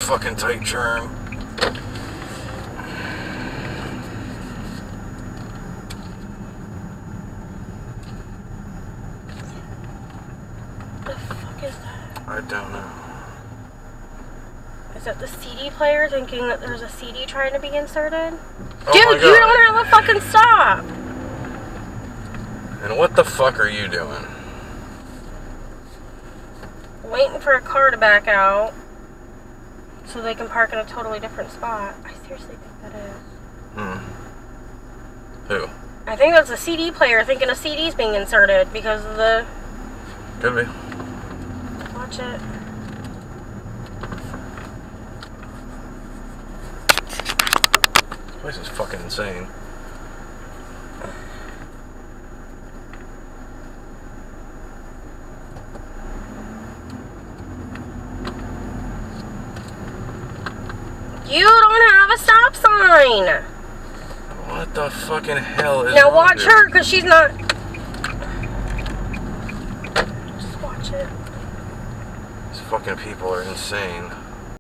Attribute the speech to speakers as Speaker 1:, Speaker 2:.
Speaker 1: Fucking tight germ.
Speaker 2: What the fuck is that?
Speaker 1: I don't know.
Speaker 2: Is that the CD player thinking that there's a CD trying to be inserted?
Speaker 1: Oh
Speaker 2: Dude, you don't have a fucking stop!
Speaker 1: And what the fuck are you doing?
Speaker 2: Waiting for a car to back out so they can park in a totally different spot. I seriously think that is.
Speaker 1: Who?
Speaker 2: I think that's a CD player thinking a CD's being inserted because of the...
Speaker 1: Could be.
Speaker 2: Watch it.
Speaker 1: This place is fucking insane.
Speaker 2: You don't have a stop sign!
Speaker 1: What the fucking hell is
Speaker 2: Now
Speaker 1: wrong
Speaker 2: watch
Speaker 1: with
Speaker 2: her, because she's not... Just watch it.
Speaker 1: These fucking people are insane.